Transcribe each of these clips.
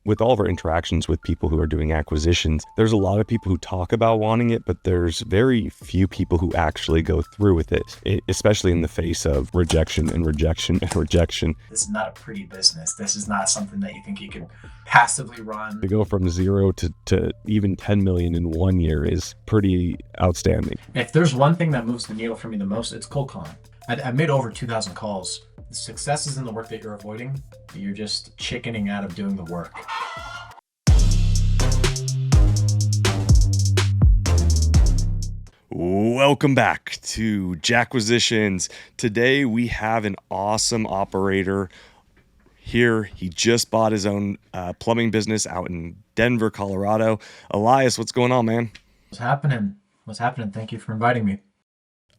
with all of our interactions with people who are doing acquisitions, there's a lot of people who talk about wanting it, but there's very few people who actually go through with it, especially in the face of rejection and rejection and rejection. This is not a pretty business. This is not something that you think you can passively run. To go from zero to even 10 million in 1 year is pretty outstanding. If there's one thing that moves the needle for me the most, it's cold calling. I've made over 2,000 calls. The success is in the work that you're avoiding. You're just chickening out of doing the work. Welcome back to Jackquisitions. Today we have an awesome operator here. He just bought his own plumbing business out in Denver, Colorado. Elias, what's going on, man? What's happening? Thank you for inviting me.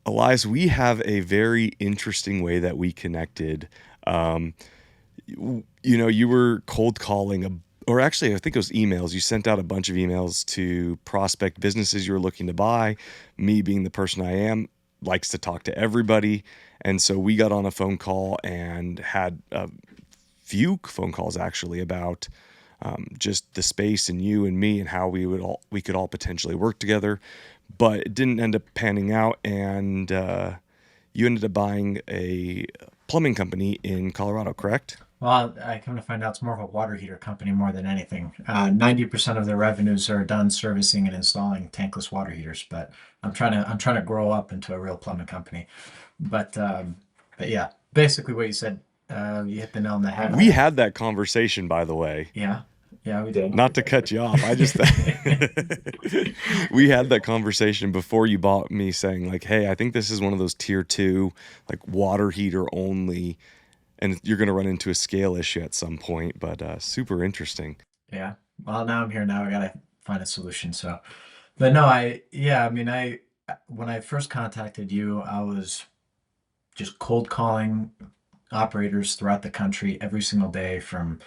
Elias, we have a very interesting way that we connected. You were cold calling, or actually, I think it was emails. You sent out a bunch of emails to prospect businesses you were looking to buy. Me being the person I am, likes to talk to everybody. And so we got on a phone call and had a few phone calls actually about just the space and you and me and how we could all potentially work together. But it didn't end up panning out, and you ended up buying a plumbing company in Colorado, correct? Well, I come to find out it's more of a water heater company more than anything. 90% of their revenues are done servicing and installing tankless water heaters, but I'm trying to grow up into a real plumbing company. But yeah, basically what you said, you hit the nail on the head. We had that conversation, by the way. Yeah, we did. Not to cut you off, I just we had that conversation before you bought me, saying like, hey, I think this is one of those tier 2, like water heater only, and you're going to run into a scale issue at some point, but super interesting. Yeah. Well, now I'm here. Now I gotta find a solution. So, but no, when I first contacted you, I was just cold calling operators throughout the country every single day, from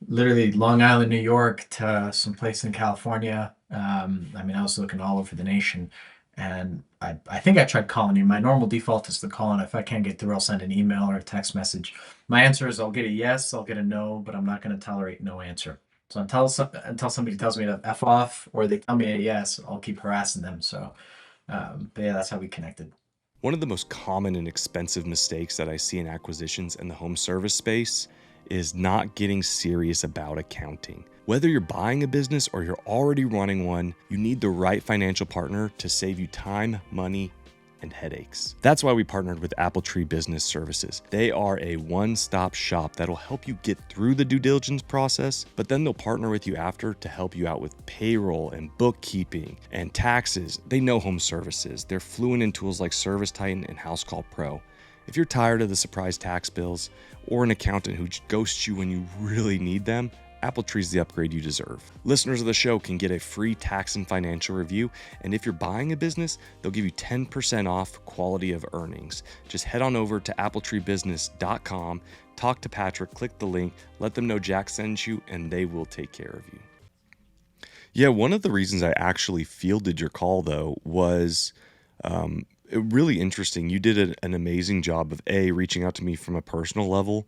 literally Long Island, New York to some place in California. I was looking all over the nation, and I think I tried calling you. My normal default is to call, and if I can't get through, I'll send an email or a text message. My answer is I'll get a yes, I'll get a no, but I'm not going to tolerate no answer. So until somebody tells me to F off or they tell me a yes, I'll keep harassing them. So, but yeah, that's how we connected. One of the most common and expensive mistakes that I see in acquisitions in the home service space is not getting serious about accounting. Whether you're buying a business or you're already running one, you need the right financial partner to save you time, money, and headaches. That's why we partnered with Appletree Business Services. They are a one-stop shop that'll help you get through the due diligence process, but then they'll partner with you after to help you out with payroll and bookkeeping and taxes. They know home services. They're fluent in tools like ServiceTitan and HouseCall Pro. If you're tired of the surprise tax bills or an accountant who ghosts you when you really need them, Appletree's the upgrade you deserve. Listeners of the show can get a free tax and financial review, and if you're buying a business, they'll give you 10% off quality of earnings. Just head on over to appletreebusiness.com, talk to Patrick, click the link, let them know Jack sends you, and they will take care of you. Yeah, one of the reasons I actually fielded your call, though, was really interesting. You did an amazing job of A, reaching out to me from a personal level,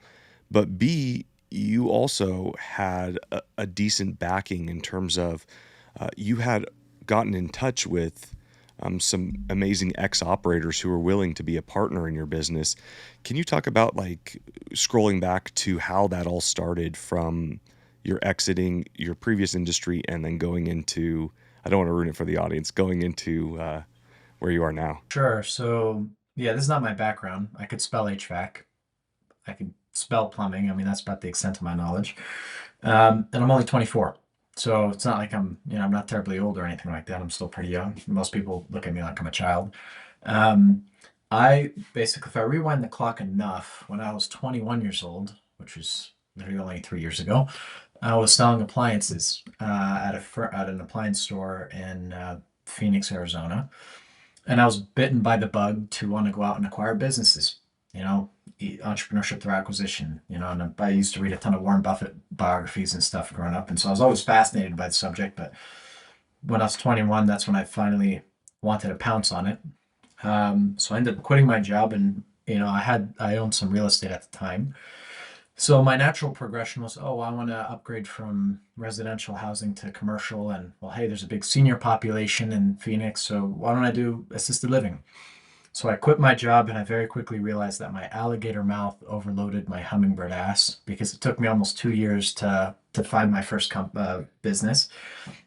but B, you also had a decent backing in terms of you had gotten in touch with some amazing ex-operators who were willing to be a partner in your business. Can you talk about, like, scrolling back to how that all started from your exiting your previous industry and then going into, I don't want to ruin it for the audience, going into where you are now? Sure. So yeah, this is not my background. I could spell HVAC. I could spell plumbing. That's about the extent of my knowledge. And I'm only 24. So it's not like I'm not terribly old or anything like that. I'm still pretty young. Most people look at me like I'm a child. I basically, if I rewind the clock enough, when I was 21 years old, which was literally only 3 years ago, I was selling appliances at an appliance store in Phoenix, Arizona. And I was bitten by the bug to want to go out and acquire businesses, entrepreneurship through acquisition, and I used to read a ton of Warren Buffett biographies and stuff growing up. And so I was always fascinated by the subject. But when I was 21, that's when I finally wanted to pounce on it. So I ended up quitting my job, and I owned some real estate at the time. So my natural progression was, oh, I want to upgrade from residential housing to commercial. And well, hey, there's a big senior population in Phoenix, so why don't I do assisted living? So I quit my job and I very quickly realized that my alligator mouth overloaded my hummingbird ass because it took me almost 2 years to find my first business.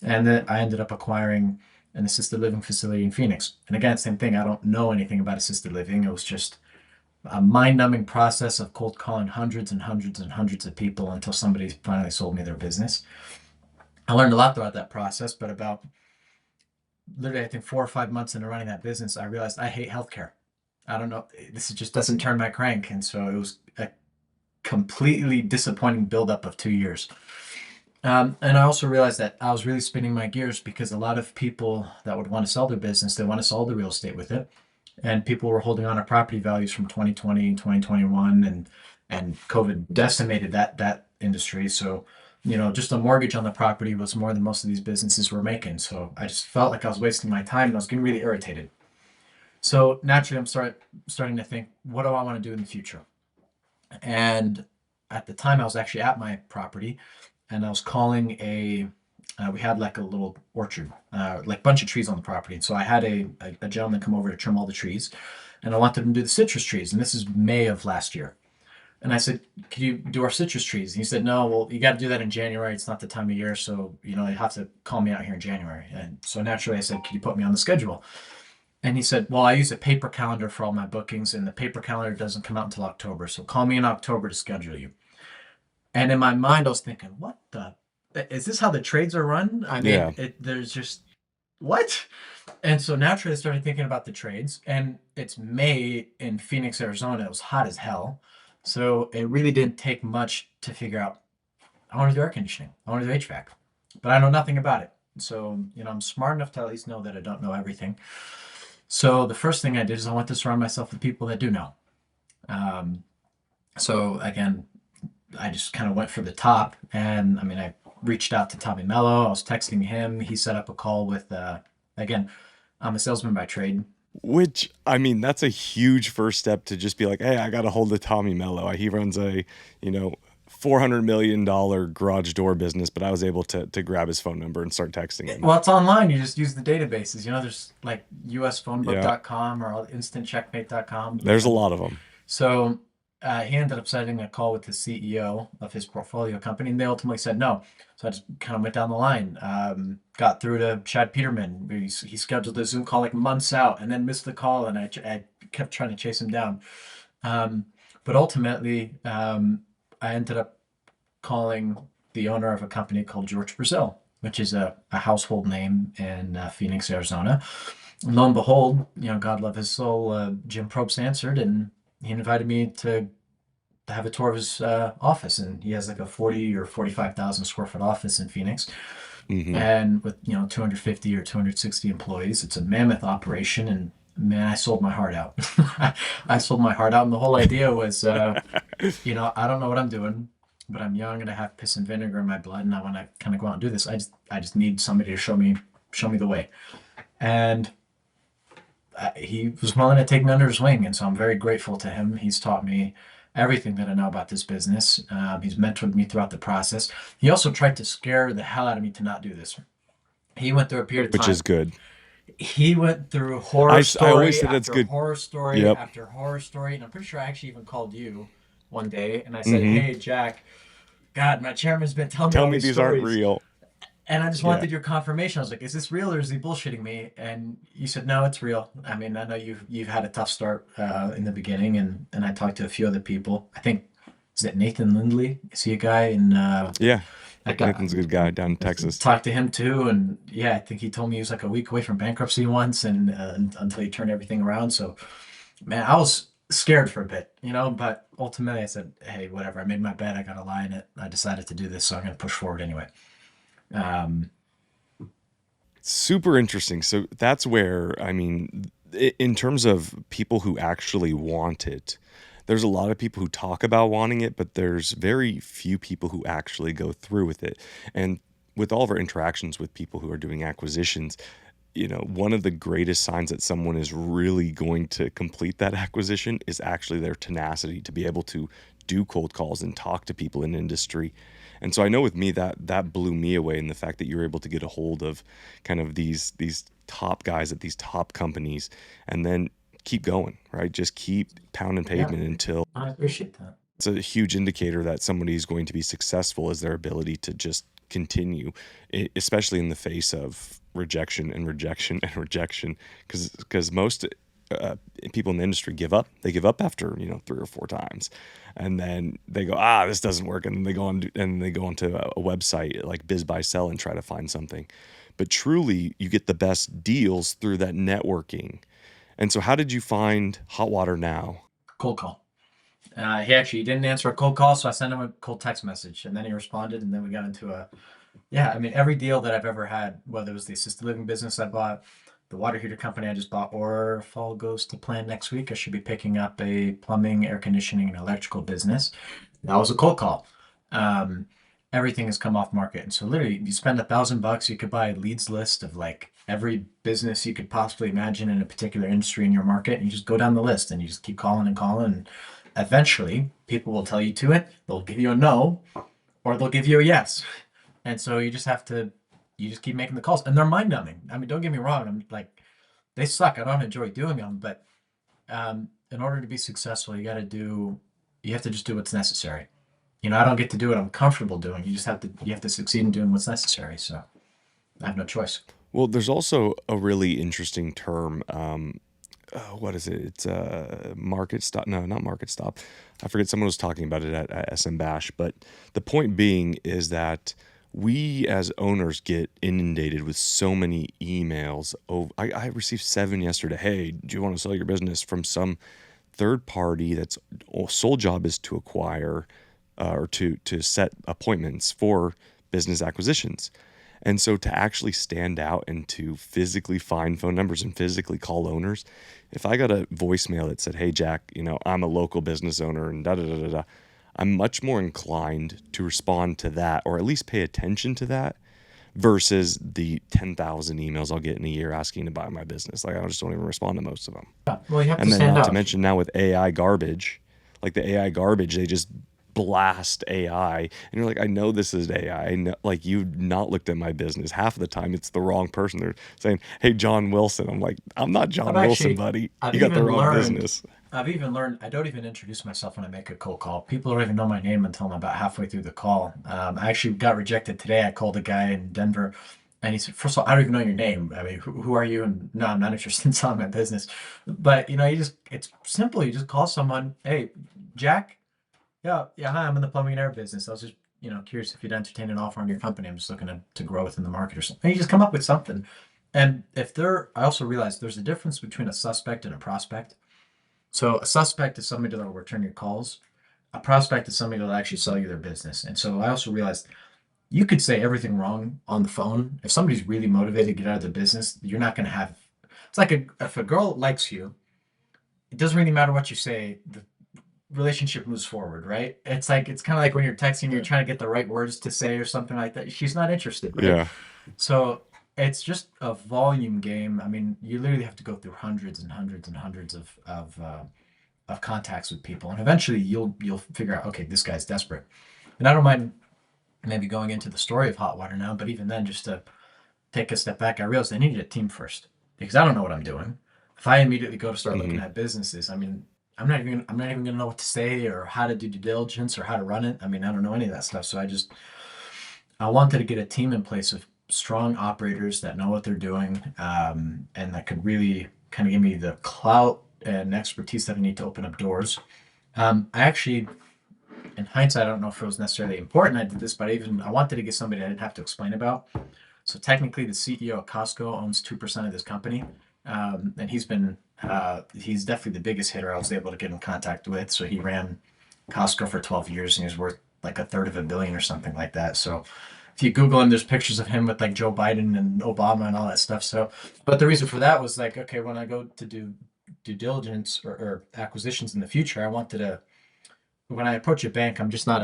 And then I ended up acquiring an assisted living facility in Phoenix. And again, same thing. I don't know anything about assisted living. It was just a mind-numbing process of cold calling hundreds and hundreds and hundreds of people until somebody finally sold me their business. I learned a lot throughout that process, but about literally, I think 4 or 5 months into running that business, I realized I hate healthcare. I don't know, this just doesn't turn my crank. And so it was a completely disappointing buildup of 2 years. And I also realized that I was really spinning my gears because a lot of people that would want to sell their business, they want to sell the real estate with it. And people were holding on to property values from 2020, 2021, and COVID decimated that industry. So, just a mortgage on the property was more than most of these businesses were making. So I just felt like I was wasting my time and I was getting really irritated. So naturally, starting to think, what do I want to do in the future? And at the time, I was actually at my property, and I was calling we had like a little orchard, like bunch of trees on the property. And so I had a gentleman come over to trim all the trees, and I wanted him to do the citrus trees. And this is May of last year. And I said, "Could you do our citrus trees?" And he said, "No, well, you got to do that in January. It's not the time of year, so you have to call me out here in January." And so naturally, I said, "Could you put me on the schedule?" And he said, "Well, I use a paper calendar for all my bookings, and the paper calendar doesn't come out until October. So call me in October to schedule you." And in my mind, I was thinking, "What the? Is this how the trades are run?" I mean, Yeah. there's just what? And so naturally, I started thinking about the trades. And it's May in Phoenix, Arizona. It was hot as hell. So it really didn't take much to figure out I want to do air conditioning. I want to do HVAC. But I know nothing about it. So, I'm smart enough to at least know that I don't know everything. So the first thing I did is I went to surround myself with people that do know. Um, so again, I just kind of went for the top. And I mean, I reached out to Tommy Mello. I was texting him. He set up a call with, again, I'm a salesman by trade. Which, I mean, that's a huge first step to just be like, hey, I got a hold of Tommy Mello. He runs a, $400 million garage door business, but I was able to grab his phone number and start texting him. Well, it's online. You just use the databases. There's like Yeah. usphonebook.com or instantcheckmate.com. There's a lot of them. So he ended up setting a call with the CEO of his portfolio company, and they ultimately said no. So I just kind of went down the line, got through to Chad Peterman. He scheduled a Zoom call like months out and then missed the call, and I kept trying to chase him down. But ultimately, I ended up calling the owner of a company called George Brazil, which is a household name in Phoenix, Arizona. And lo and behold, God love his soul, Jim Probst answered, and he invited me to have a tour of his office. And he has like a 40 or 45,000 square foot office in Phoenix. Mm-hmm. And with 250 or 260 employees, it's a mammoth operation. And man, I sold my heart out. I sold my heart out, and the whole idea was, I don't know what I'm doing, but I'm young and I have piss and vinegar in my blood, and I want to kind of go out and do this. I just need somebody to show me the way. And he was willing to take me under his wing, and so I'm very grateful to him. He's taught me everything that I know about this business. He's mentored me throughout the process. He also tried to scare the hell out of me to not do this. He went through a period of Which time. is good. He went through horror I story always say that's after good. horror story Yep. after horror story, and I'm pretty sure I actually even called you one day, and I said, Mm-hmm. "Hey, Jack, God, my chairman's been telling me Tell all me these these aren't stories, real. and I just Yeah. wanted your confirmation." I was like, "Is this real or is he bullshitting me?" And you said, "No, it's real." I mean, I know you've had a tough start in the beginning, and I talked to a few other people. I think, is it Nathan Lindley? Is he a guy in? Yeah. I got Nathan's a good guy down in Texas. talked to him too, and yeah, I think he told me he was like a week away from bankruptcy once, and until he turned everything around. So, man, I was scared for a bit, but ultimately I said, "Hey, whatever. I made my bed. I got to lie in it. I decided to do this, so I'm going to push forward anyway." Um, Super interesting. So that's where, I mean, in terms of people who actually want it, there's a lot of people who talk about wanting it, but there's very few people who actually go through with it. And with all of our interactions with people who are doing acquisitions, one of the greatest signs that someone is really going to complete that acquisition is actually their tenacity to be able to do cold calls and talk to people in industry. And so I know with me that blew me away in the fact that you're able to get a hold of kind of these top guys at these top companies and then keep going, right? Just keep pounding Yeah, pavement until I appreciate that. it's a huge indicator that somebody is going to be successful is their ability to just continue, especially in the face of rejection and rejection and rejection. Because most people in the industry give up. They give up after 3 or 4 times, and then they go, this doesn't work, and then they go on and they go onto a website like Biz Buy Sell and try to find something. But truly, you get the best deals through that networking. And so, how did you find Hot Water Now? Cold call. He didn't answer a cold call, so I sent him a cold text message, and then he responded, and then we got into yeah. I mean, every deal that I've ever had, whether it was the assisted living business I bought, the water heater company I just bought, or if all goes to plan next week, I should be picking up a plumbing, air conditioning, and electrical business. That was a cold call. Um, Everything has come off market, and so literally, you spend $1,000, you could buy a leads list of like every business you could possibly imagine in a particular industry in your market, and you just go down the list and you just keep calling and calling, and eventually people will tell you to it. They'll give you a no, or they'll give you a yes. And so you just keep making the calls, and they're mind numbing. I mean, don't get me wrong. I'm like, they suck. I don't enjoy doing them, but in order to be successful, you have to just do what's necessary. I don't get to do what I'm comfortable doing. You have to succeed in doing what's necessary. So I have no choice. Well, there's also a really interesting term. What is it? It's market stop. No, not market stop. I forget. Someone was talking about it at SM Bash. But the point being is that we as owners get inundated with so many emails. Oh, I received 7 yesterday. Hey, do you want to sell your business from some third party that's sole job is to acquire or to set appointments for business acquisitions. And so to actually stand out and to physically find phone numbers and physically call owners, if I got a voicemail that said, "Hey Jack, I'm a local business owner and da da da da da," I'm much more inclined to respond to that or at least pay attention to that versus the 10,000 emails I'll get in a year asking to buy my business. Like I just don't even respond to most of them. Yeah, well, you have to And then stand not to out. mention now with AI garbage, like the AI garbage, they just blast AI, and you're like, I know this is AI. I know, like you've not looked at my business. Half of the time, it's the wrong person. They're saying, "Hey, John Wilson." I'm like, I'm not I've John Wilson, actually, buddy. I've You got the even wrong learned, business. I don't even introduce myself when I make a cold call. People don't even know my name until I'm about halfway through the call. I actually got rejected today. I called a guy in Denver, and he said, "First of all, I don't even know your name. I mean, who are you?" And no, I'm not interested in selling my business. But it's simple. You just call someone, "Hey, Jack, yeah, yeah, hi, I'm in the plumbing and air business. I was just, curious if you'd entertain an offer on your company. I'm just looking to grow within the market or something." And you just come up with something. And I also realized there's a difference between a suspect and a prospect. So a suspect is somebody that will return your calls. A prospect is somebody that will actually sell you their business. And so I also realized you could say everything wrong on the phone. If somebody's really motivated to get out of the business, you're not going to have. It's like if a girl likes you, it doesn't really matter what you say. The relationship moves forward, right? It's kind of like when you're texting, you're trying to get the right words to say or something like that. She's not interested, right? Yeah. So it's just a volume game. I mean, you literally have to go through hundreds and hundreds and hundreds of contacts with people, and eventually you'll figure out, okay, this guy's desperate. And I don't mind maybe going into the story of Hot Water Now, but even then, just to take a step back, I realized I needed a team first because I don't know what I'm doing. If I immediately go to start looking Hmm. at businesses, I mean, I'm not even gonna know what to say or how to do due diligence or how to run it. I mean, I don't know any of that stuff. So I wanted to get a team in place of strong operators that know what they're doing, and that could really kind of give me the clout and expertise that I need to open up doors. I actually, in hindsight, I don't know if it was necessarily important I did this, but I wanted to get somebody I didn't have to explain about. So technically, the CEO of Costco owns 2% of this company, and he's definitely the biggest hitter I was able to get in contact with. So he ran Costco for 12 years, and he was worth like a third of a billion or something like that. So if you Google him, there's pictures of him with like Joe Biden and Obama and all that stuff. So, but the reason for that was like, okay, when I go to do due diligence or acquisitions in the future, I wanted to, when I approach a bank, I'm just not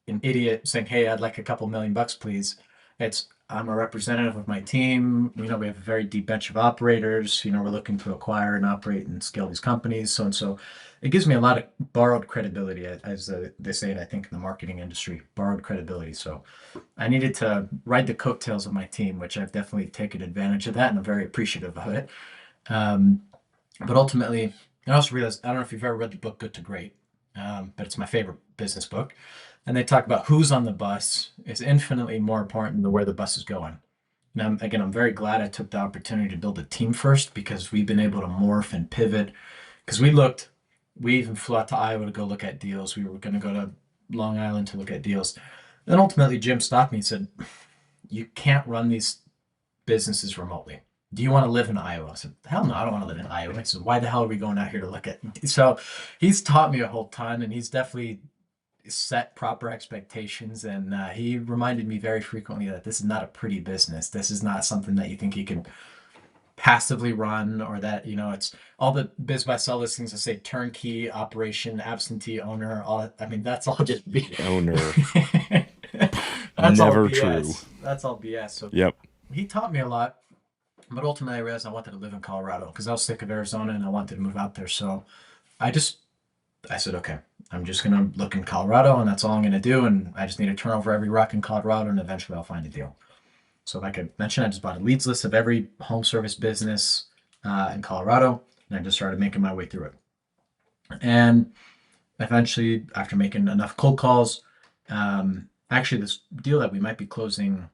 an idiot saying, "Hey, I'd like a couple $1 million, please." It's I'm a representative of my team. We have a very deep bench of operators. We're looking to acquire and operate and scale these companies. So and so, it gives me a lot of borrowed credibility, as they say it, I think, in the marketing industry, borrowed credibility. So I needed to ride the coattails of my team, which I've definitely taken advantage of that, and I'm very appreciative of it. Um, but ultimately, I also realized, I don't know if you've ever read the book Good to Great, but it's my favorite business book. And they talk about who's on the bus is infinitely more important than where the bus is going. And I'm very glad I took the opportunity to build a team first, because we've been able to morph and pivot. Because we even flew out to Iowa to go look at deals. We were going to go to Long Island to look at deals. Then ultimately, Jim stopped me and said, "You can't run these businesses remotely. Do you want to live in Iowa?" I said, "Hell no, I don't want to live in Iowa." He said, "Why the hell are we going out here to look at?" So he's taught me a whole ton, and he's definitely set proper expectations. And he reminded me very frequently that this is not a pretty business. This is not something that you think you can passively run, or that, it's all the biz buy sell listings that say turnkey operation, absentee owner. I mean, that's all just Owner. that's all Never true. BS. That's all BS. So Yep. he taught me a lot. But ultimately, I realized I wanted to live in Colorado, because I was sick of Arizona and I wanted to move out there. So I just I said, okay, I'm just gonna look in Colorado, and that's all I'm gonna do. And I just need to turn over every rock in Colorado, and eventually I'll find a deal. So like I mentioned, I just bought a leads list of every home service business in Colorado, and I just started making my way through it. And eventually, after making enough cold calls, actually, this deal that we might be closing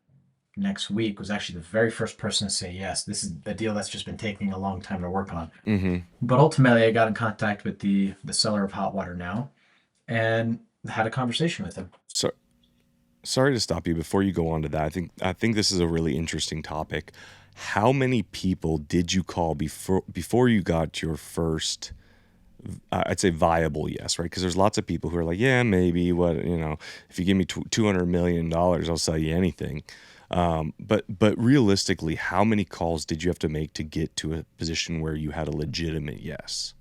next week was actually the very first person to say yes. This is a deal that's just been taking a long time to work on. Mm-hmm. But ultimately, I got in contact with the seller of Hot Water Now, and had a conversation with him. So sorry to stop you before you go on to that. I think this is a really interesting topic. How many people did you call before you got your first, I'd say, viable yes, right? Because there's lots of people who are like, yeah, maybe, if you give me $200 million, I'll sell you anything. But realistically, how many calls did you have to make to get to a position where you had a legitimate yes?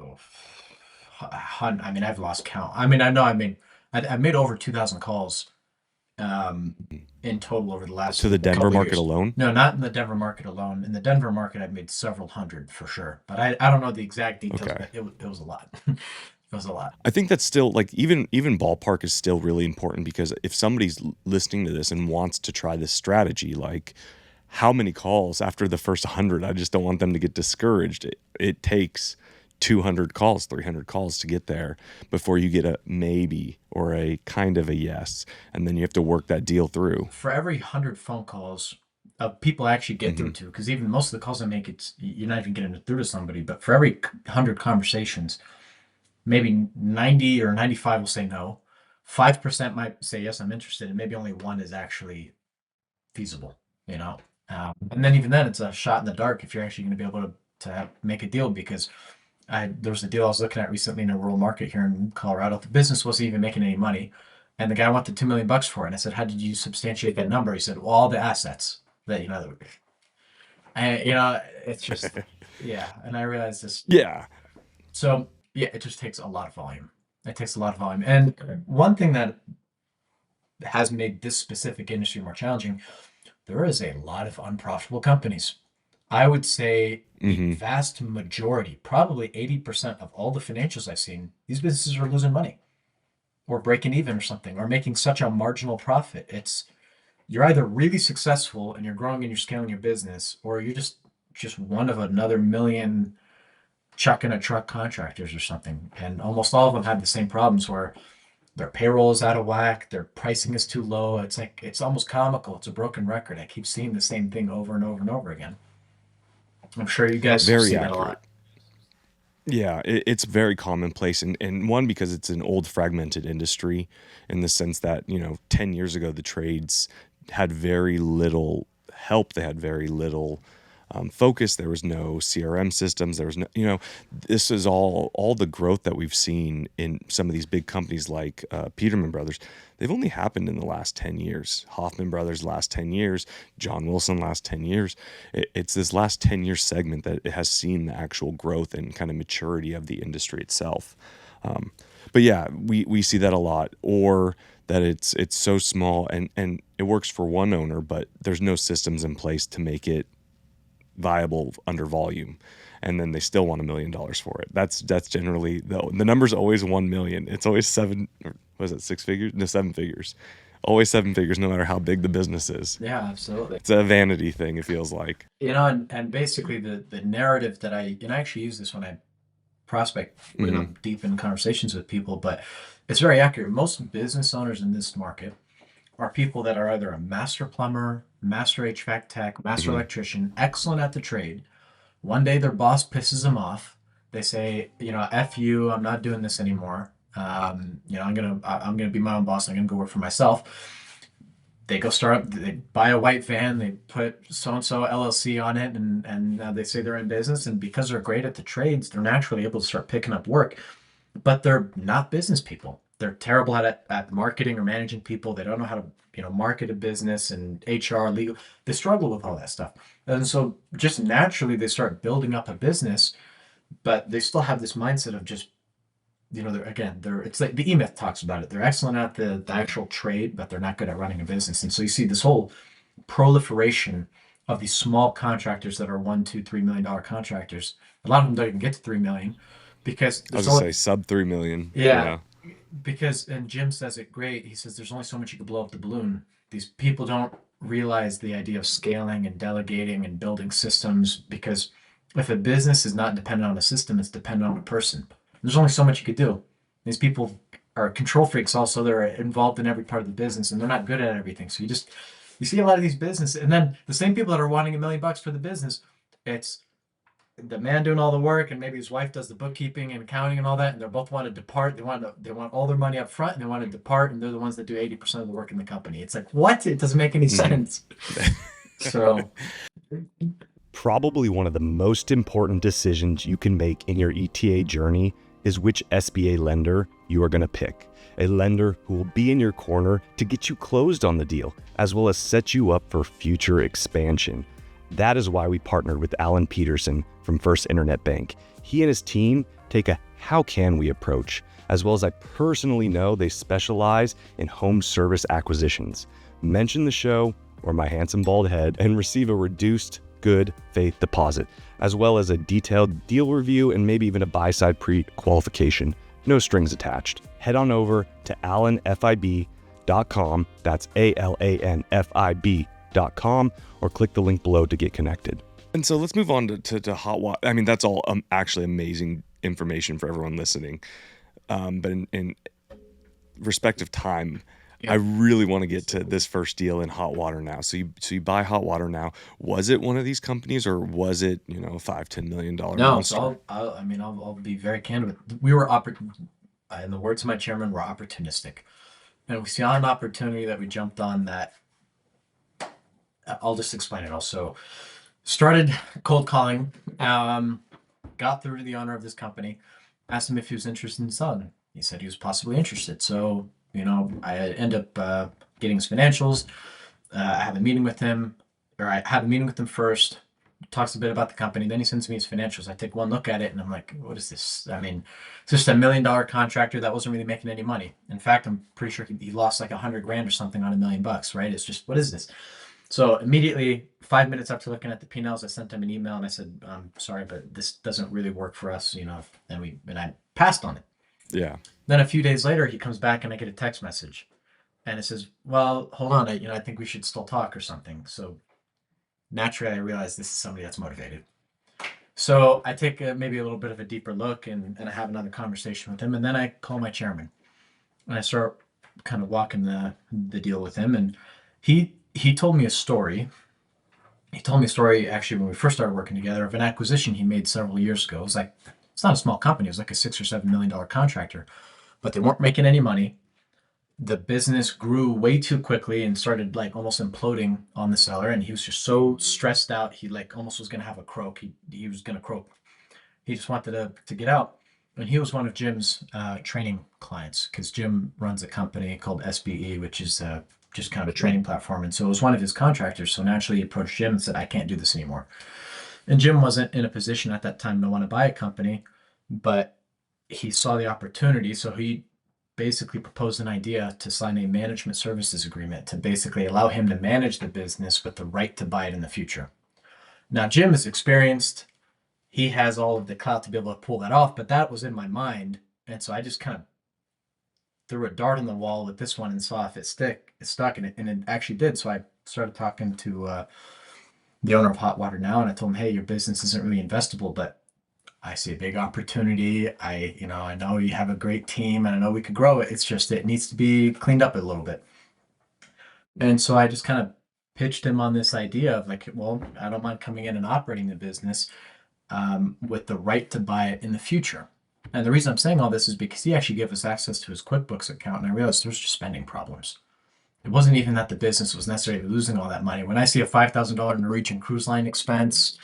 Oh, I mean, I've lost count. I mean, I know I made over 2,000 calls in total over the last To the Denver couple market years. alone? No, not in the Denver market alone. In the Denver market, I've made several hundred for sure, but I don't know the exact details. Okay. But it was a lot. It was a lot. I think that's still, like, even ballpark is still really important, because if somebody's listening to this and wants to try this strategy, like, how many calls after the first 100? I just don't want them to get discouraged. It takes 200 calls, 300 calls to get there before you get a maybe or a kind of a yes, and then you have to work that deal through. For every 100 phone calls of people I actually get through to, because even most of the calls I make, you're not even getting through to somebody. But for every 100 conversations, maybe 90 or 95 will say no. 5% might say yes, I'm interested, and maybe only one is actually feasible. And then even then, it's a shot in the dark if you're actually going to be able to make a deal. Because there was a deal I was looking at recently in a rural market here in Colorado. The business wasn't even making any money, and the guy wanted $2 million for it. And I said, "How did you substantiate that number?" He said, "Well, all the assets that and it's just yeah." And I realized this. Yeah. So yeah, it just takes a lot of volume. It takes a lot of volume. And one thing that has made this specific industry more challenging, there is a lot of unprofitable companies. I would say the vast majority, probably 80% of all the financials I've seen, these businesses are losing money, or breaking even, or something, or making such a marginal profit. You're either really successful and you're growing and you're scaling your business, or you're just one of another million chuck in a truck contractors or something. And almost all of them have the same problems, where their payroll is out of whack, their pricing is too low. It's almost comical. It's a broken record. I keep seeing the same thing over and over and over again. I'm sure you guys Very see that a accurate. lot. Yeah, it's very commonplace, and one, because it's an old fragmented industry, in the sense that 10 years ago the trades had very little help. They had very little focus. There was no CRM systems. There was no, this is all the growth that we've seen in some of these big companies like Peterman Brothers. They've only happened in the last 10 years. Hoffman Brothers last 10 years, John Wilson last 10 years. It's this last 10-year segment that it has seen the actual growth and kind of maturity of the industry itself. But yeah, we see that a lot. Or that it's so small and it works for one owner, but there's no systems in place to make it viable under volume, and then they still want $1 million for it. That's generally the number's always 1 million. It's always seven, or was it 6 figures? No, 7 figures. Always 7 figures, no matter how big the business is. Yeah, absolutely. It's a vanity thing, it feels like. And basically the narrative that I actually use this when I prospect, deep in conversations with people, but it's very accurate. Most business owners in this market are people that are either a master plumber, master HVAC tech, master electrician, excellent at the trade. One day their boss pisses them off. They say, F you, I'm not doing this anymore. I'm gonna be my own boss. I'm gonna go work for myself. They go they buy a white van, they put so-and-so LLC on it, and they say they're in business. And because they're great at the trades, they're naturally able to start picking up work. But they're not business people. They're terrible at marketing or managing people. They don't know how to market a business, and HR, legal. They struggle with all that stuff. And so just naturally they start building up a business, but they still have this mindset of just, it's like the E-Myth talks about it. They're excellent at the actual trade, but they're not good at running a business. And so you see this whole proliferation of these small contractors that are $1, $2, $3 million contractors. A lot of them don't even get to 3 million because I was gonna say sub 3 million. Yeah. Because, and Jim says it great. He says there's only so much you can blow up the balloon. These people don't realize the idea of scaling and delegating and building systems, because if a business is not dependent on a system, it's dependent on a person. There's only so much you could do. These people are control freaks also. They're involved in every part of the business, and they're not good at everything. So you see a lot of these businesses, and then the same people that are wanting $1 million for the business, it's the man doing all the work, and maybe his wife does the bookkeeping and accounting and all that, and they both want to depart. They want all their money up front, and they want to depart, and they're the ones that do 80% of the work in the company. It's like, what? It doesn't make any sense. So probably one of the most important decisions you can make in your ETA journey is which SBA lender you are going to pick. A lender who will be in your corner to get you closed on the deal, as well as set you up for future expansion. That is why we partnered with Alan Peterson from First Internet Bank. He and his team take a how can we approach, as well as I personally know they specialize in home service acquisitions. Mention the show or my handsome bald head and receive a reduced good faith deposit, as well as a detailed deal review and maybe even a buy-side pre-qualification. No strings attached. Head on over to alanfib.com. That's ALANFIB.com, or click the link below to get connected. And so let's move on to hot water. I mean, that's all actually amazing information for everyone listening. But in respect of time, I really want to get to this first deal in hot water now. So you buy hot water now. Was it one of these companies, or was it $5-10 million? No, monster? so I'll be very candid with. We were in the words of my chairman, we're opportunistic, and we saw an opportunity that we jumped on. That I'll just explain it. Also, started cold calling. Got through to the owner of this company. Asked him if he was interested in selling. He said he was possibly interested. So I end up getting his financials. I have a meeting with him, or I have a meeting with him first. Talks a bit about the company. Then he sends me his financials. I take one look at it, and I'm like, what is this? I mean, it's just $1 million contractor that wasn't really making any money. In fact, I'm pretty sure he lost like $100,000 or something on $1 million, right? It's just, what is this? So immediately, 5 minutes after looking at the P&Ls, I sent him an email and I said, I'm sorry, but this doesn't really work for us, and I passed on it. Yeah. Then a few days later, he comes back and I get a text message, and it says, well, hold on, I think we should still talk or something. So naturally, I realize this is somebody that's motivated. So I take maybe a little bit of a deeper look, and I have another conversation with him, and then I call my chairman and I start kind of walking the deal with him. And he told me a story. He told me a story actually when we first started working together of an acquisition he made several years ago. It was like, it's not a small company. It was like a $6 or $7 million contractor, but they weren't making any money. The business grew way too quickly and started like almost imploding on the seller. And he was just so stressed out. He like almost was going to have a croak. He was going to croak. He just wanted to get out. And he was one of Jim's training clients, because Jim runs a company called SBE, which is just kind of a training platform. And so it was one of his contractors. So naturally he approached Jim and said, I can't do this anymore. And Jim wasn't in a position at that time to want to buy a company, but he saw the opportunity. So he basically proposed an idea to sign a management services agreement to basically allow him to manage the business with the right to buy it in the future. Now, Jim is experienced. He has all of the clout to be able to pull that off, but that was in my mind. And so I just kind of threw a dart in the wall with this one and saw if it stuck, and it actually did. So I started talking to the owner of Hot Water Now, and I told him, hey, your business isn't really investable, but I see a big opportunity. I know you have a great team, and I know we could grow it. It's just it needs to be cleaned up a little bit. And so I just kind of pitched him on this idea of like, well, I don't mind coming in and operating the business with the right to buy it in the future. And the reason I'm saying all this is because he actually gave us access to his QuickBooks account, and I realized there's just spending problems. It wasn't even that the business was necessarily losing all that money. When I see a $5,000 Norwegian Cruise Line expense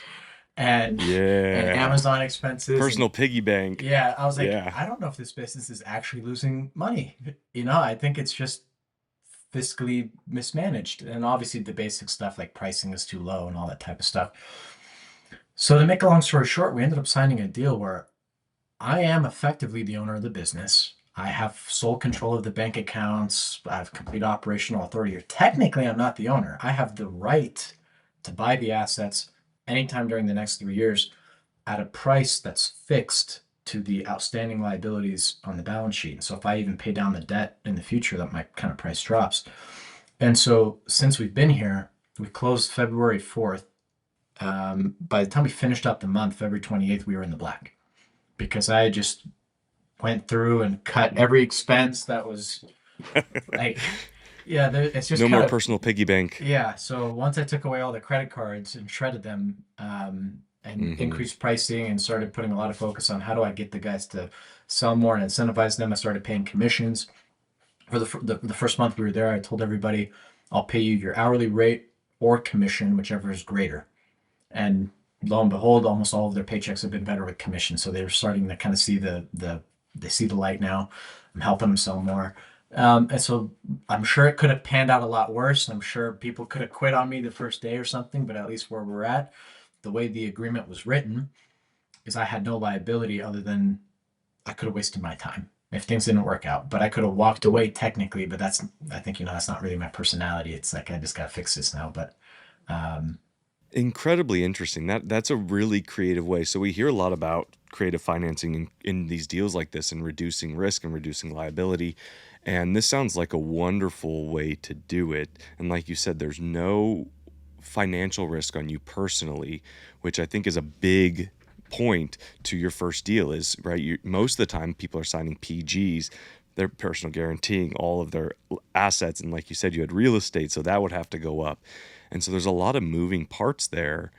and Amazon expenses, personal piggy bank. Yeah, I was like, I don't know if this business is actually losing money. I think it's just fiscally mismanaged. And obviously the basic stuff like pricing is too low and all that type of stuff. So to make a long story short, we ended up signing a deal where I am effectively the owner of the business. I have sole control of the bank accounts. I have complete operational authority. Technically, I'm not the owner. I have the right to buy the assets anytime during the next 3 years at a price that's fixed to the outstanding liabilities on the balance sheet. So if I even pay down the debt in the future, that my kind of price drops. And so since we've been here, we closed February 4th. By the time we finished up the month, February 28th, we were in the black because I just went through and cut every expense that was like, it's just no more personal piggy bank. Yeah. So once I took away all the credit cards and shredded them, and increased pricing and started putting a lot of focus on how do I get the guys to sell more and incentivize them, I started paying commissions. For the first month we were there, I told everybody, I'll pay you your hourly rate or commission, whichever is greater. And lo and behold, almost all of their paychecks have been better with commission. So they're starting to kind of see they see the light now. I'm helping them sell more. And so I'm sure it could have panned out a lot worse. I'm sure people could have quit on me the first day or something, but at least where we're at, the way the agreement was written is I had no liability other than I could have wasted my time if things didn't work out, but I could have walked away technically, but I think, that's not really my personality. It's like, I just got to fix this now. But, incredibly interesting. That's a really creative way. So we hear a lot about creative financing in these deals like this and reducing risk and reducing liability. And this sounds like a wonderful way to do it. And like you said, there's no financial risk on you personally, which I think is a big point to your first deal is, right? Most of the time people are signing PGs. They're personal guaranteeing all of their assets. And like you said, you had real estate, so that would have to go up. And so there's a lot of moving parts there.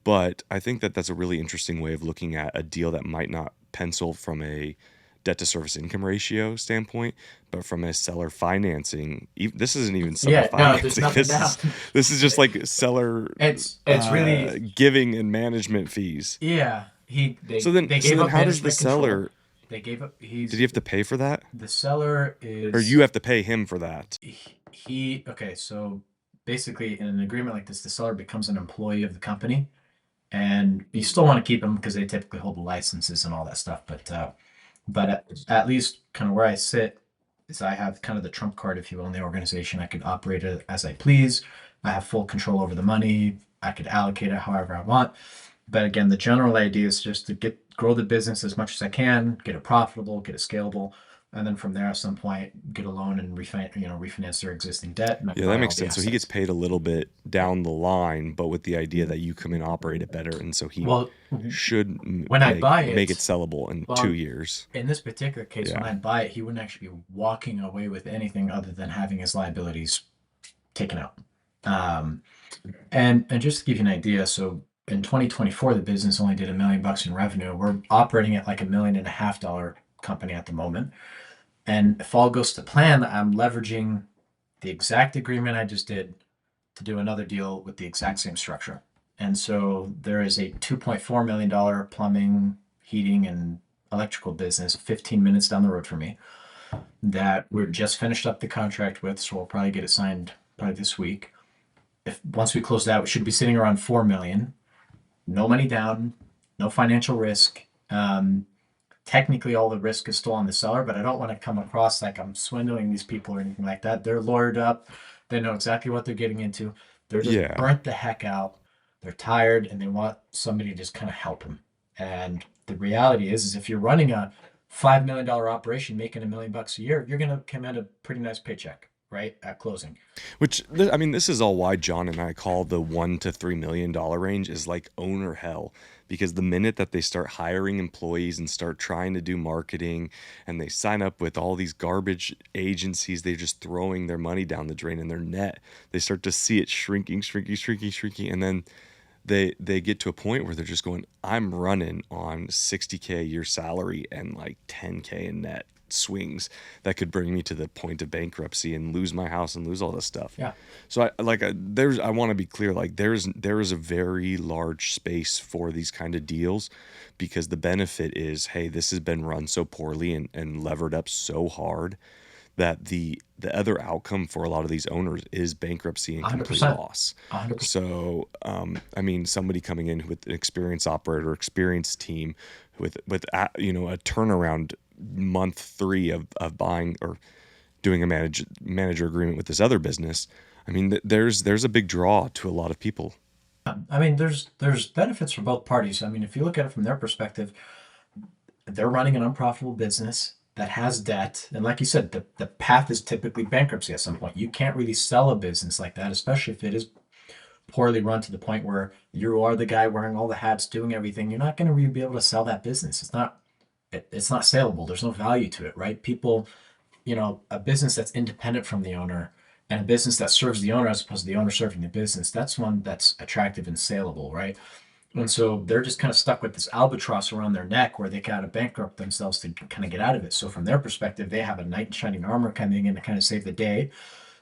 But I think that's a really interesting way of looking at a deal that might not pencil from a debt to service income ratio standpoint, but from a seller financing, this isn't even seller financing. This is just like seller. It's really giving and management fees. Yeah. So then how does the seller? They gave up. Did he have to pay for that? The seller is, or you have to pay him for that. Okay. So basically, in an agreement like this, the seller becomes an employee of the company, and you still want to keep them because they typically hold the licenses and all that stuff. But at least kind of where I sit is I have kind of the trump card, if you will, in the organization. I could operate it as I please. I have full control over the money. I could allocate it however I want. But again, the general idea is just to grow the business as much as I can, get it profitable, get it scalable, and then from there at some point get a loan and refinance their existing debt. Yeah, that makes sense. So he gets paid a little bit down the line, but with the idea that you come in and operate it better, and so he should make it sellable in 2 years. In this particular case, when I buy it, he wouldn't actually be walking away with anything other than having his liabilities taken out. And just to give you an idea, so in 2024, the business only did $1 million in revenue. We're operating at like $1.5 million company at the moment. And if all goes to plan, I'm leveraging the exact agreement I just did to do another deal with the exact same structure. And so there is a $2.4 million plumbing, heating, and electrical business 15 minutes down the road from me that we're just finished up the contract with. So we'll probably get it signed probably this week. Once we close that, we should be sitting around $4 million. No money down, no financial risk. technically all the risk is still on the seller, but I don't want to come across like I'm swindling these people or anything like that. They're lawyered up. They know exactly what they're getting into. They're just Yeah. burnt the heck out. They're tired and they want somebody to just kind of help them. And the reality is if you're running a $5 million operation, making $1 million a year, you're going to command a pretty nice paycheck, right? At closing. Which, I mean, this is all why John and I call the $1 to $3 million range is like owner hell. Because the minute that they start hiring employees and start trying to do marketing and they sign up with all these garbage agencies, they're just throwing their money down the drain in their net. They start to see it shrinking. And then they get to a point where they're just going, I'm running on $60K a year salary and like $10K in net swings that could bring me to the point of bankruptcy and lose my house and lose all this stuff. Yeah. So I want to be clear, like there is a very large space for these kind of deals because the benefit is, hey, this has been run so poorly and levered up so hard that the other outcome for a lot of these owners is bankruptcy and complete 100%. loss. 100%. So, I mean, somebody coming in with an experienced operator, experienced team with a turnaround month 3 of buying or doing a manager agreement with this other business. I mean, there's a big draw to a lot of people. I mean, there's benefits for both parties. I mean, if you look at it from their perspective, they're running an unprofitable business that has debt. And like you said, the path is typically bankruptcy at some point. You can't really sell a business like that, especially if it is poorly run to the point where you are the guy wearing all the hats, doing everything. You're not going to really be able to sell that business. It's not saleable. There's no value to it, right? People, a business that's independent from the owner and a business that serves the owner as opposed to the owner serving the business, that's one that's attractive and saleable, right? And so they're just kind of stuck with this albatross around their neck where they got to bankrupt themselves to kind of get out of it. So from their perspective, they have a knight in shining armor coming in to kind of save the day.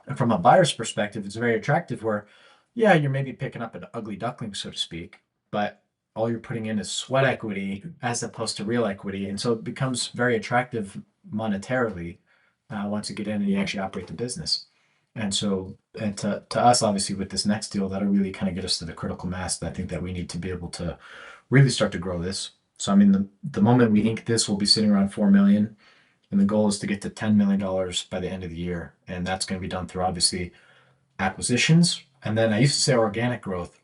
And from a buyer's perspective, it's very attractive where, yeah, you're maybe picking up an ugly duckling, so to speak, but all you're putting in is sweat equity as opposed to real equity. And so it becomes very attractive monetarily once you get in and you actually operate the business. And so, and to us, obviously, with this next deal, that'll really kind of get us to the critical mass that I think that we need to be able to really start to grow this. So, I mean, the moment we ink this, we'll be sitting around 4 million, and the goal is to get to $10 million by the end of the year, and that's going to be done through obviously acquisitions. And then I used to say organic growth,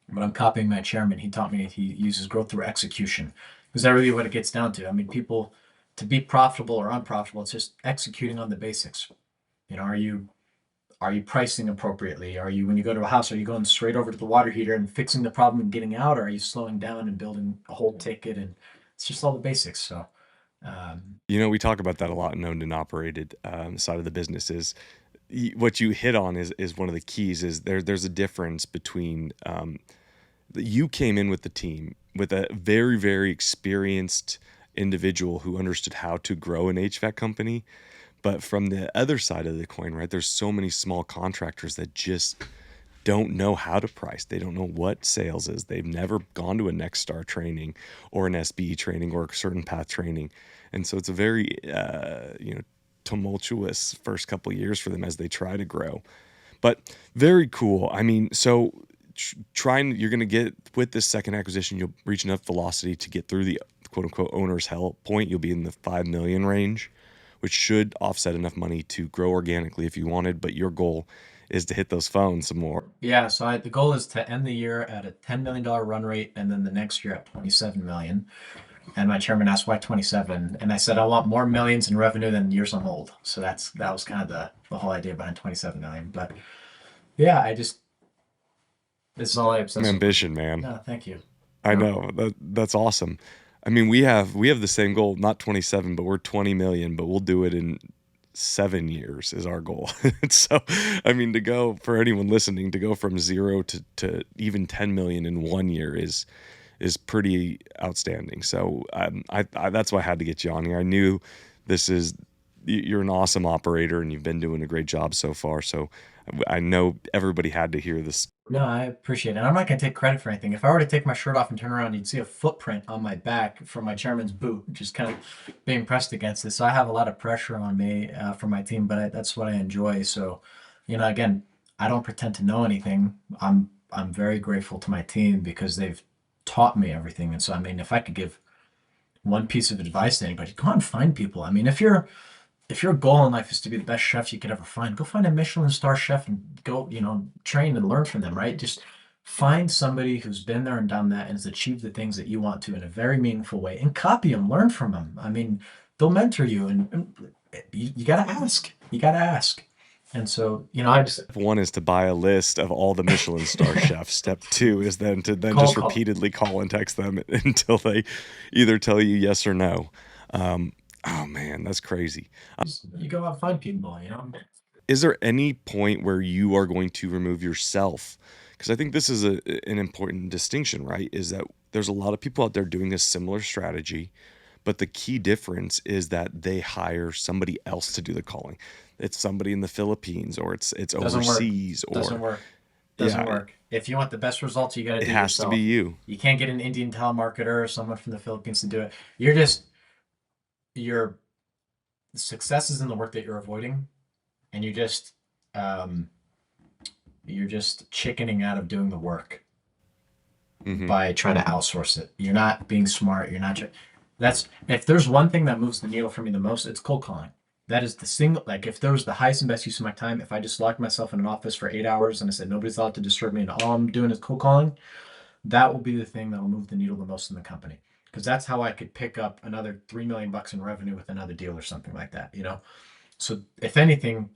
but I'm copying my chairman. He taught me he uses growth through execution because that's really what it gets down to. I mean, people to be profitable or unprofitable, it's just executing on the basics. Are you pricing appropriately? When you go to a house, are you going straight over to the water heater and fixing the problem and getting out? Or are you slowing down and building a whole ticket? And it's just all the basics. So, We talk about that a lot in owned and operated side of the business is what you hit on is one of the keys is there's a difference between you came in with the team with a very, very experienced individual who understood how to grow an HVAC company. But from the other side of the coin, right, there's so many small contractors that just don't know how to price. They don't know what sales is. They've never gone to a Next Star training or an SBE training or a certain path training. And so it's a very, tumultuous first couple of years for them as they try to grow. But very cool. I mean, so you're going to get with this second acquisition, you'll reach enough velocity to get through the quote unquote owner's hell point. You'll be in the 5 million range, which should offset enough money to grow organically if you wanted, but your goal is to hit those phones some more. Yeah, so the goal is to end the year at a $10 million run rate and then the next year at 27 million. And my chairman asked why 27, and I said I want more millions in revenue than years on hold. So that was kind of the whole idea behind 27 million. But yeah, this is all I obsess Some ambition, man. No, thank you. I know that's awesome. I mean, we have the same goal, not 27, but we're 20 million, but we'll do it in 7 years is our goal. So, I mean, for anyone listening, to go from 0 to even 10 million in 1 year is pretty outstanding. So that's why I had to get you on here. I knew you're an awesome operator and you've been doing a great job so far. So I know everybody had to hear this. No, I appreciate it. And I'm not going to take credit for anything. If I were to take my shirt off and turn around, you'd see a footprint on my back from my chairman's boot, just kind of being pressed against it. So I have a lot of pressure on me from my team, but that's what I enjoy. So, again, I don't pretend to know anything. I'm very grateful to my team because they've taught me everything. And so, I mean, if I could give one piece of advice to anybody, go out and find people. I mean, if your goal in life is to be the best chef you could ever find, go find a Michelin star chef and go, train and learn from them, right? Just find somebody who's been there and done that and has achieved the things that you want to in a very meaningful way, and copy them, learn from them. I mean, they'll mentor you, and you got to ask. You got to ask. And so, I just Step one is to buy a list of all the Michelin star chefs. Step two is then to Call. repeatedly call and text them until they either tell you yes or no. Oh man, that's crazy. You go out and find people, Is there any point where you are going to remove yourself? Because I think this is an important distinction, right? Is that there's a lot of people out there doing a similar strategy, but the key difference is that they hire somebody else to do the calling. It's somebody in the Philippines, or it's Doesn't work. overseas, Doesn't or work. Doesn't yeah, work. If you want the best results, you got to it do it has to yourself. be you. You can't get an Indian telemarketer or someone from the Philippines to do it. Your success is in the work that you're avoiding, and you're just chickening out of doing the work Hmm. by trying to outsource it. You're not being smart. You're not. That's if there's one thing that moves the needle for me the most, it's cold calling. That is the single. Like, if there was the highest and best use of my time, if I just locked myself in an office for 8 hours and I said nobody's allowed to disturb me and all I'm doing is cold calling, that will be the thing that will move the needle the most in the company. Because that's how I could pick up another $3 million in revenue with another deal or something like that. So if anything,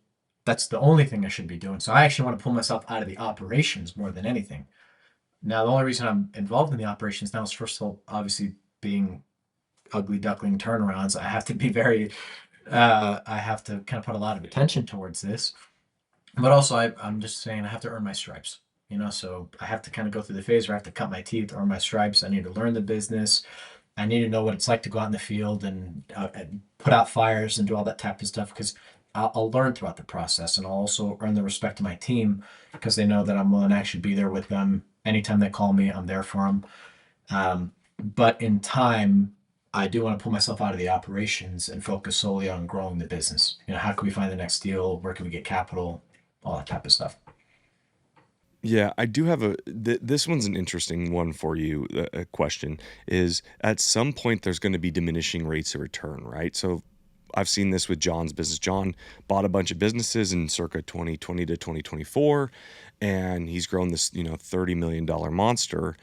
that's the only thing I should be doing. So I actually want to pull myself out of the operations more than anything. Now, the only reason I'm involved in the operations now is, first of all, obviously, being ugly duckling turnarounds, I have to be I have to kind of put a lot of attention towards this. But also, I'm just saying I have to earn my stripes. So I have to kind of go through the phase where I have to cut my teeth, earn my stripes. I need to learn the business. I need to know what it's like to go out in the field and put out fires and do all that type of stuff, because I'll learn throughout the process, and I'll also earn the respect of my team because they know that I'm willing to actually be there with them. Anytime they call me, I'm there for them. But in time, I do want to pull myself out of the operations and focus solely on growing the business. How can we find the next deal? Where can we get capital? All that type of stuff. Yeah, I do have this one's an interesting one for you. A question is, at some point there's going to be diminishing rates of return, right? So I've seen this with John's business. John bought a bunch of businesses in circa 2020 to 2024, and he's grown this, $30 million monster.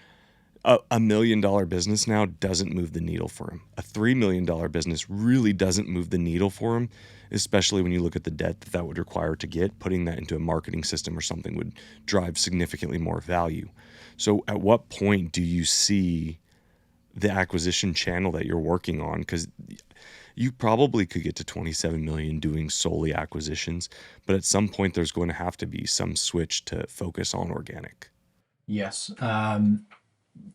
A $1 million business now doesn't move the needle for him. A $3 million business really doesn't move the needle for him, especially when you look at the debt that would require to get. Putting that into a marketing system or something would drive significantly more value. So at what point do you see the acquisition channel that you're working on? Because you probably could get to 27 million doing solely acquisitions, but at some point there's going to have to be some switch to focus on organic. Yes.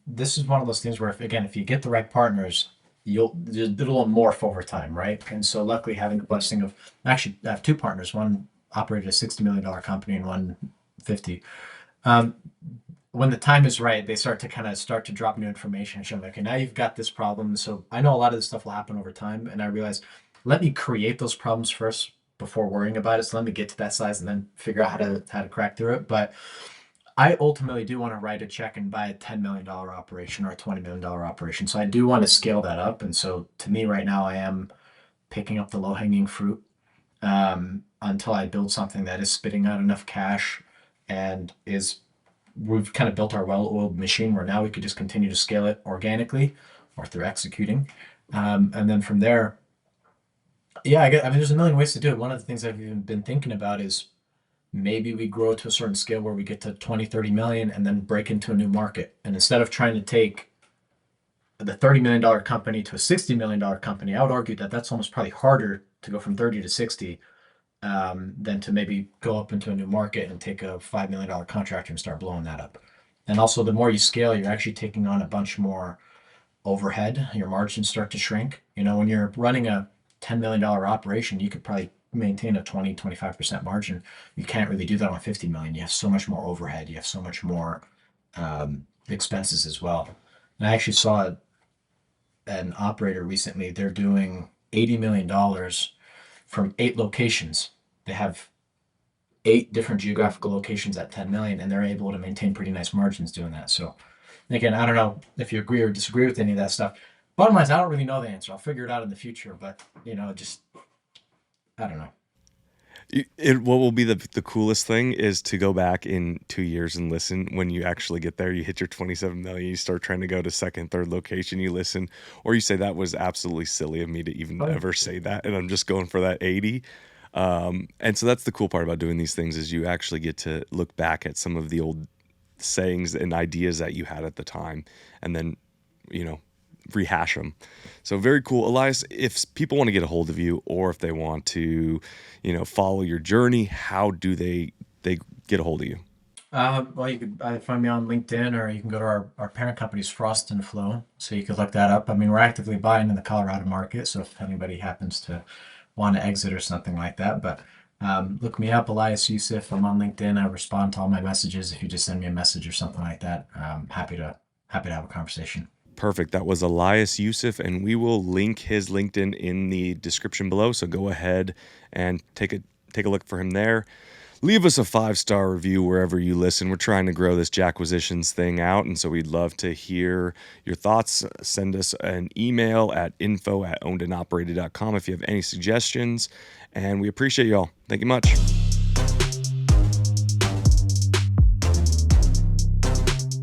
This is one of those things where, if you get the right partners, it'll morph over time, right? And so, luckily, having the blessing of, actually, I have two partners. One operated a $60 million company and one 50. When the time is right, they start to drop new information and show me, okay, now you've got this problem. So I know a lot of this stuff will happen over time, and I realize, let me create those problems first before worrying about it. So let me get to that size and then figure out how to crack through it. But I ultimately do want to write a check and buy a $10 million operation or a $20 million operation. So I do want to scale that up. And so, to me right now, I am picking up the low hanging fruit until I build something that is spitting out enough cash and we've kind of built our well-oiled machine where now we could just continue to scale it organically or through executing. And then from there, yeah, there's a million ways to do it. One of the things I've even been thinking about is, maybe we grow to a certain scale where we get to 20, 30 million and then break into a new market. And instead of trying to take the $30 million company to a $60 million company, I would argue that that's almost probably harder to go from 30 to 60 than to maybe go up into a new market and take a $5 million contractor and start blowing that up. And also, the more you scale, you're actually taking on a bunch more overhead. Your margins start to shrink. When you're running a $10 million operation, you could probably maintain a 20-25% margin. You can't really do that on 50 million. You have so much more overhead. You have so much more expenses as well. And I actually saw an operator recently. They're doing $80 million from 8 locations. They have 8 different geographical locations at 10 million, and they're able to maintain pretty nice margins doing that. So again, I don't know if you agree or disagree with any of that stuff. Bottom line is, I don't really know the answer. I'll figure it out in the future, but just I don't know. What will be the coolest thing is to go back in 2 years and listen when you actually get there. You hit your 27 million, you start trying to go to second, third location, you listen, or you say that was absolutely silly of me to even ever say that, and I'm just going for that 80. And so that's the cool part about doing these things is you actually get to look back at some of the old sayings and ideas that you had at the time, and then rehash them. So very cool. Elias, if people want to get a hold of you or if they want to, follow your journey, how do they get a hold of you? Well, you could either find me on LinkedIn, or you can go to our parent company's Frost and Flow. So you could look that up. I mean, we're actively buying in the Colorado market. So if anybody happens to want to exit or something like that, but look me up, Elias Youssef. I'm on LinkedIn. I respond to all my messages. If you just send me a message or something like that, I'm happy to have a conversation. Perfect. That was Elias Youssef, and we will link his LinkedIn in the description below. So go ahead and take a look for him there. Leave us a 5-star review wherever you listen. We're trying to grow this Jackquisitions thing out, and so we'd love to hear your thoughts. Send us an email at info@ownedandoperated.com if you have any suggestions, and we appreciate y'all. Thank you much.